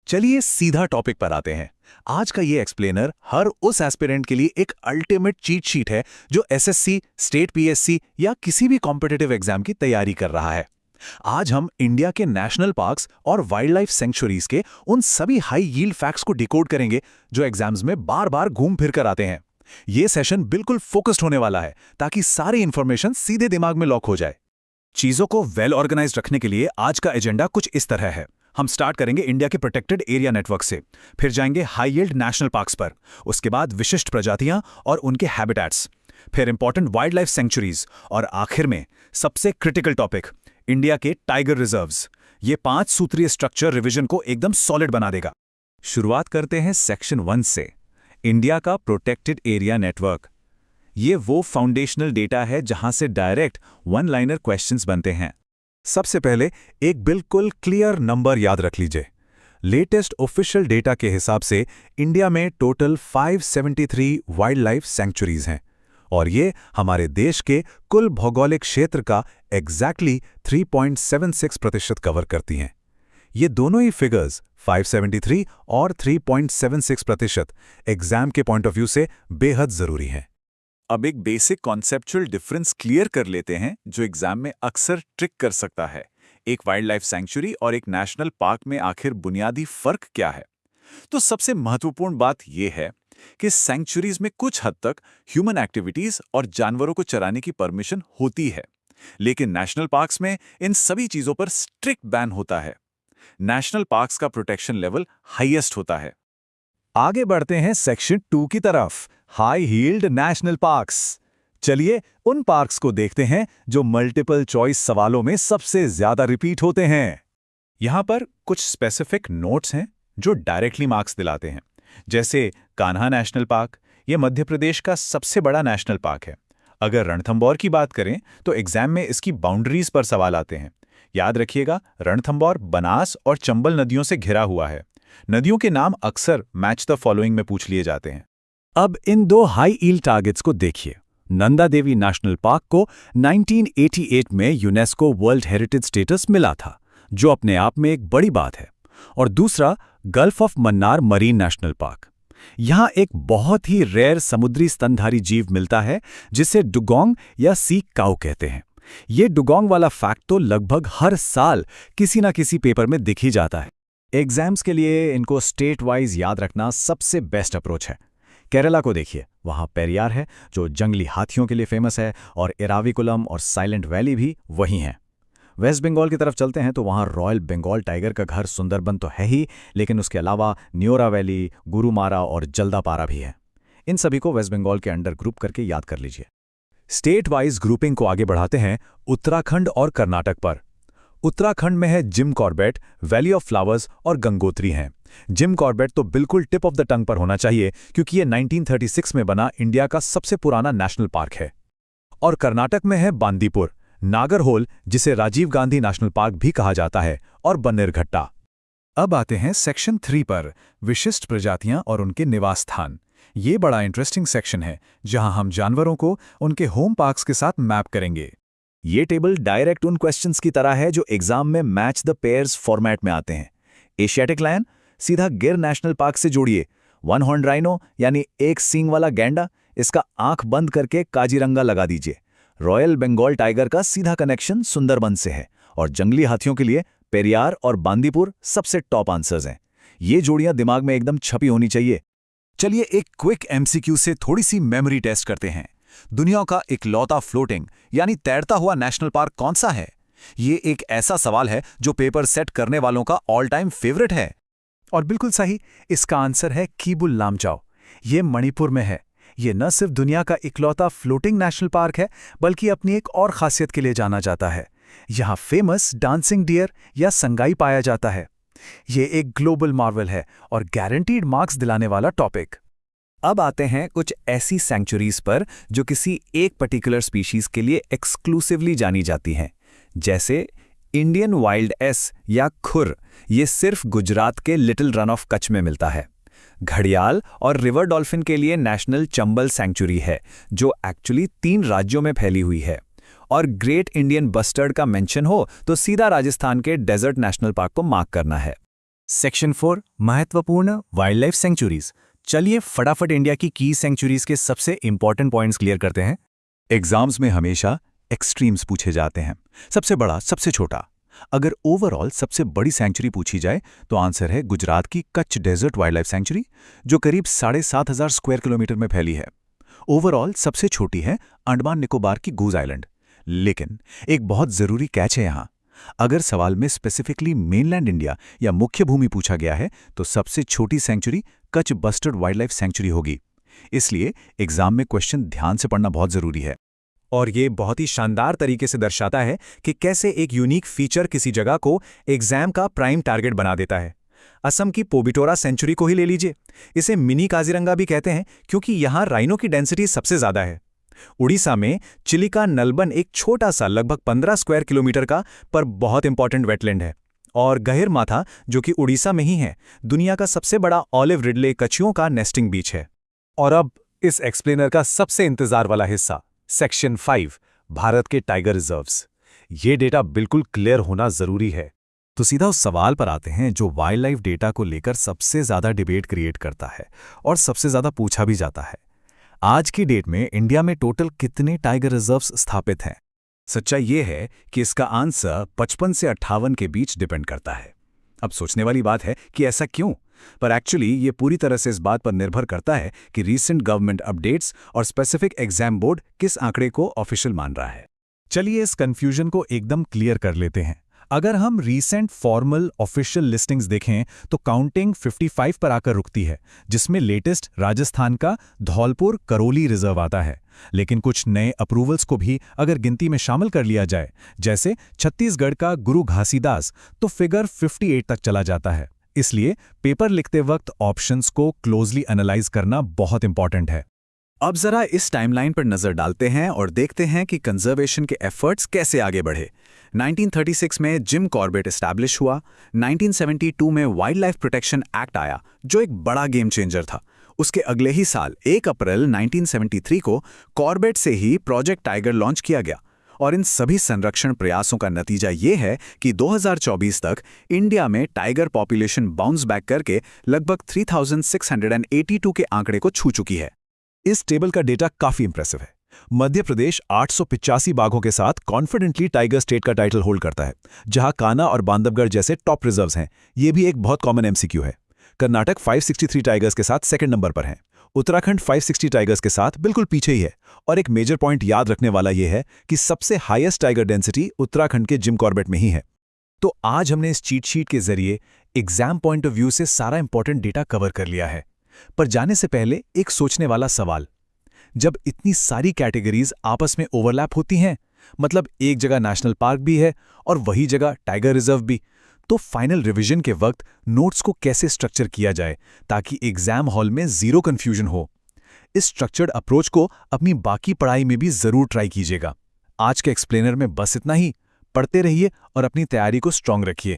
चलिए सीधा टॉपिक पर आते हैं। आज का ये एक्सप्लेनर हर उस एस्पिरेंट के लिए एक अल्टीमेट चीट शीट है जो एसएससी, स्टेट पीएससी या किसी भी कॉम्पिटिटिव एग्जाम की तैयारी कर रहा है। आज हम इंडिया के नेशनल पार्क्स और वाइल्ड लाइफ सेंचुरीज के उन सभी हाई यील्ड फैक्ट्स को डिकोड करेंगे जो एग्जाम्स में बार बार घूम फिर कर आते हैं। ये सेशन बिल्कुल फोकस्ड होने वाला है ताकि सारी इंफॉर्मेशन सीधे दिमाग में लॉक हो जाए। चीजों को वेल ऑर्गेनाइज्ड रखने के लिए आज का एजेंडा कुछ इस तरह है। हम स्टार्ट करेंगे इंडिया के प्रोटेक्टेड एरिया नेटवर्क से, फिर जाएंगे हाई यील्ड नेशनल पार्क्स पर, उसके बाद विशिष्ट प्रजातियां और उनके हैबिटेट्स, फिर इंपॉर्टेंट वाइल्ड लाइफ सेंचुरीज और आखिर में सबसे क्रिटिकल टॉपिक इंडिया के टाइगर रिजर्व्स। ये 5 सूत्रीय स्ट्रक्चर रिवीजन को एकदम सॉलिड बना देगा। शुरुआत करते हैं सेक्शन 1 से, इंडिया का प्रोटेक्टेड एरिया नेटवर्क। ये वो फाउंडेशनल डेटा है जहां से डायरेक्ट वन लाइनर क्वेश्चंस बनते हैं। सबसे पहले एक बिल्कुल क्लियर नंबर याद रख लीजिए। लेटेस्ट ऑफिशियल डेटा के हिसाब से इंडिया में टोटल 573 वाइल्ड लाइफ सेंचुरीज हैं और ये हमारे देश के कुल भौगोलिक क्षेत्र का एग्जैक्टली 3.76% कवर करती हैं। ये दोनों ही फिगर्स 573 और 3.76% एग्जाम के पॉइंट ऑफ व्यू से बेहद जरूरी हैं। अब एक बेसिक कॉन्सेप्चुअल डिफरेंस क्लियर कर लेते हैं जो एग्जाम में अक्सर ट्रिक कर सकता है। एक वाइल्ड लाइफ सेंचुरी और एक नेशनल पार्क में आखिर बुनियादी फर्क क्या है? तो सबसे महत्वपूर्ण बात यह है कि सेंचुरीज में कुछ हद तक ह्यूमन एक्टिविटीज और जानवरों को चराने की परमिशन होती है, लेकिन नेशनल पार्क्स में इन सभी चीजों पर स्ट्रिक्ट बैन होता है। नेशनल पार्क्स का प्रोटेक्शन लेवल हाईएस्ट होता है। आगे बढ़ते हैं सेक्शन 2 की तरफ, हाई यील्ड नेशनल पार्क्स। चलिए उन पार्क्स को देखते हैं जो मल्टीपल चॉइस सवालों में सबसे ज्यादा रिपीट होते हैं। यहां पर कुछ स्पेसिफिक नोट्स हैं जो डायरेक्टली मार्क्स दिलाते हैं, जैसे कान्हा नेशनल पार्क। यह मध्य प्रदेश का सबसे बड़ा नेशनल पार्क है। अगर रणथंभौर की बात करें तो एग्जाम में इसकी बाउंड्रीज पर सवाल आते हैं। याद रखिएगा, रणथंभौर बनास और चंबल नदियों से घिरा हुआ है। नदियों के नाम अक्सर मैच द फॉलोइंग में पूछ लिए जाते हैं। अब इन 2 हाई यील्ड टारगेट्स को देखिए। नंदा देवी नेशनल पार्क को 1988 में यूनेस्को वर्ल्ड हेरिटेज स्टेटस मिला था, जो अपने आप में एक बड़ी बात है। और दूसरा gulf of Mannar marine national park. यहां एक बहुत ही रेयर समुद्री स्तनधारी जीव मिलता है जिसे डुगोंग या सी काऊ कहते हैं। ये डुगोंग वाला फैक्ट तो लगभग हर साल किसी ना किसी पेपर में दिख ही जाता है। एग्जाम्स के लिए इनको स्टेट वाइज याद रखना सबसे बेस्ट अप्रोच है। केरला को देखिए, वहां पेरियार है जो जंगली हाथियों के लिए फेमस है, और एराविकुलम और साइलेंट वैली भी वही हैं। वेस्ट बंगाल की तरफ चलते हैं तो वहां रॉयल बंगाल टाइगर का घर सुंदरबन तो है ही, लेकिन उसके अलावा न्योरा वैली, गुरुमारा और जल्दापारा भी है। इन सभी को वेस्ट बंगाल के अंडर ग्रुप करके याद कर लीजिए। स्टेट वाइज ग्रुपिंग को आगे बढ़ाते हैं उत्तराखंड और कर्नाटक पर। उत्तराखंड में है Jim Corbett, valley of flowers और गंगोत्री हैं। जिम कॉर्बेट तो बिल्कुल टिप ऑफ द टंग पर होना चाहिए क्योंकि ये 1936 में बना इंडिया का सबसे पुराना नेशनल पार्क है। और कर्नाटक में है बांदीपुर, नागरहोल जिसे राजीव गांधी नेशनल पार्क भी कहा जाता है, और बन्नेरघट्टा। अब आते हैं सेक्शन 3 पर, विशिष्ट प्रजातियां और उनके निवास स्थान। ये बड़ा इंटरेस्टिंग सेक्शन है जहां हम जानवरों को उनके होम पार्क्स के साथ मैप करेंगे। ये टेबल डायरेक्ट उन क्वेश्चंस की तरह है जो एग्जाम में मैच द पेयर्स फॉर्मेट में आते हैं। एशियाटिक लायन सीधा गिर नेशनल पार्क से जोड़िए। वन हॉर्न राइनो यानी एक सींग वाला गैंडा, इसका आंख बंद करके काजीरंगा लगा दीजिए। रॉयल बंगाल टाइगर का सीधा कनेक्शन सुंदरबन से है, और जंगली हाथियों के लिए पेरियार और बांदीपुर सबसे टॉप आंसर्स हैं। ये जोड़ियां दिमाग में एकदम छपी होनी चाहिए। चलिए एक क्विक एमसीक्यू से थोड़ी सी मेमोरी टेस्ट करते हैं। दुनिया का इकलौता फ्लोटिंग यानी तैरता हुआ नेशनल पार्क कौन सा है? ये एक ऐसा सवाल है जो पेपर सेट करने वालों का ऑल टाइम फेवरेट है। और बिल्कुल सही, इसका आंसर है कीबुल लामजाओ। ये मणिपुर में है। ये न सिर्फ दुनिया का इकलौता फ्लोटिंग नेशनल पार्क है, बल्कि अपनी एक और खासियत के लिए जाना जाता है। यहाँ फेमस डांसिंग डियर या संगाई पाया जाता है। ये एक ग्लोबल मार्वल है और गारंटीड मार्क्स दिलाने वाला टॉपिक। अब आते हैं कुछ ऐसी सेंचुरीज पर जो किसी एक पर्टिकुलर स्पीशीज के लिए एक्सक्लूसिवली जानी जाती हैं, जैसे इंडियन वाइल्ड एस या खुर। ये सिर्फ गुजरात के लिटिल रन ऑफ कच्छ में मिलता है। घड़ियाल और रिवर डॉल्फिन के लिए नेशनल चंबल सेंचुरी है जो एक्चुअली 3 राज्यों में फैली हुई है। और ग्रेट इंडियन बस्टर्ड का मेंशन हो तो सीधा राजस्थान के डेजर्ट नेशनल पार्क को मार्क करना है। सेक्शन 4 महत्वपूर्ण वाइल्ड लाइफ सेंचुरीज। चलिए फटाफट इंडिया की सेंचुरीज के सबसे इंपॉर्टेंट पॉइंट्स क्लियर करते हैं। एग्जाम्स में हमेशा एक्सट्रीम्स पूछे जाते हैं, सबसे बड़ा, सबसे छोटा। अगर ओवरऑल सबसे बड़ी सेंचुरी पूछी जाए तो आंसर है गुजरात की Kutch desert wildlife sanctuary, जो करीब 7,500 स्क्वायर किलोमीटर में फैली है। ओवरऑल सबसे छोटी है अंडमान निकोबार की गूज आइलैंड। लेकिन एक बहुत जरूरी कैच है यहाँ। अगर सवाल में स्पेसिफिकली मेनलैंड इंडिया या मुख्य भूमि पूछा गया है तो सबसे छोटी sanctuary Kutch bustard wildlife sanctuary होगी। इसलिए एग्जाम में क्वेश्चन ध्यान से पढ़ना बहुत जरूरी है। और ये बहुत ही शानदार तरीके से दर्शाता है कि कैसे एक यूनिक फीचर किसी जगह को एग्जाम का प्राइम टारगेट बना देता है। असम की पोबिटोरा सेंचुरी को ही ले लीजिए। इसे मिनी काजीरंगा भी कहते हैं क्योंकि यहाँ राइनो की डेंसिटी सबसे ज्यादा है। उड़ीसा में चिलिका नलबन एक छोटा सा लगभग 15 स्क्वायर किलोमीटर का पर बहुत इंपॉर्टेंट वेटलैंड है। और गहिरमाथा, जो कि उड़ीसा में ही है, दुनिया का सबसे बड़ा ऑलिव रिडले कछुओं का नेस्टिंग बीच है। और अब इस एक्सप्लेनर का सबसे इंतजार वाला हिस्सा, सेक्शन 5, भारत के टाइगर रिजर्व्स। ये डेटा बिल्कुल क्लियर होना जरूरी है। तो सीधा उस सवाल पर आते हैं जो वाइल्ड लाइफ डेटा को लेकर सबसे ज्यादा डिबेट क्रिएट करता है और सबसे ज्यादा पूछा भी जाता है। आज की डेट में इंडिया में टोटल कितने टाइगर रिजर्व्स स्थापित हैं? सच्चाई ये है कि इसका आंसर 55 से 58 के बीच डिपेंड करता है। अब सोचने वाली बात है कि ऐसा क्यों, पर एक्चुअली ये पूरी तरह से इस बात पर निर्भर करता है कि रीसेंट गवर्नमेंट अपडेट्स और स्पेसिफिक एग्जाम बोर्ड किस आंकड़े को ऑफिशियल मान रहा है। चलिए इस कंफ्यूजन को एकदम क्लियर कर लेते हैं। अगर हम रीसेंट फॉर्मल ऑफिशियल लिस्टिंग्स देखें तो काउंटिंग 55 पर आकर रुकती है, जिसमें लेटेस्ट राजस्थान का धौलपुर करौली रिजर्व आता है। लेकिन कुछ नए अप्रूवल्स को भी अगर गिनती में शामिल कर लिया जाए, जैसे छत्तीसगढ़ का गुरु घासीदास, तो फिगर 58 तक चला जाता है। इसलिए पेपर लिखते वक्त ऑप्शंस को क्लोजली एनालाइज करना बहुत इंपॉर्टेंट है। अब जरा इस टाइमलाइन पर नजर डालते हैं और देखते हैं कि कंजर्वेशन के एफर्ट्स कैसे आगे बढ़े। 1936 में जिम कॉर्बेट एस्टैब्लिश हुआ। 1972 में वाइल्ड लाइफ प्रोटेक्शन एक्ट आया, जो एक बड़ा गेम चेंजर था। उसके अगले ही साल 1 अप्रैल 1973 को कॉर्बेट से ही प्रोजेक्ट टाइगर लॉन्च किया गया। और इन सभी संरक्षण प्रयासों का नतीजा ये है कि 2024 तक इंडिया में टाइगर पॉपुलेशन बाउंस बैक करके लगभग 3682 के आंकड़े को छू चुकी है। इस टेबल का डेटा काफी इंप्रेसिव है। मध्य प्रदेश 885 बाघों के साथ कॉन्फिडेंटली टाइगर स्टेट का टाइटल होल्ड करता है, जहां कान्हा और बांधवगढ़ जैसे टॉप रिजर्व्स हैं। ये भी एक बहुत कॉमन एमसीक्यू है। कर्नाटक 563 टाइगर्स के साथ सेकंड नंबर पर हैं। उत्तराखंड 560 टाइगर्स के साथ बिल्कुल पीछे ही है। और एक मेजर पॉइंट याद रखने वाला यह है कि सबसे हाईएस्ट टाइगर डेंसिटी उत्तराखंड के जिम कॉर्बेट में ही है। तो आज हमने इस चीट शीट के जरिए एग्जाम पॉइंट ऑफ व्यू से सारा इंपॉर्टेंट डेटा कवर कर लिया है। पर जाने से पहले एक सोचने वाला सवाल, जब इतनी सारी कैटेगरीज आपस में ओवरलैप होती हैं, मतलब एक जगह नेशनल पार्क भी है और वही जगह टाइगर रिजर्व भी, तो फाइनल रिवीजन के वक्त नोट्स को कैसे स्ट्रक्चर किया जाए ताकि एग्जाम हॉल में जीरो कंफ्यूजन हो। इस स्ट्रक्चर्ड अप्रोच को अपनी बाकी पढ़ाई में भी जरूर ट्राई कीजिएगा। आज के एक्सप्लेनर में बस इतना ही। पढ़ते रहिए और अपनी तैयारी को स्ट्रांग रखिए।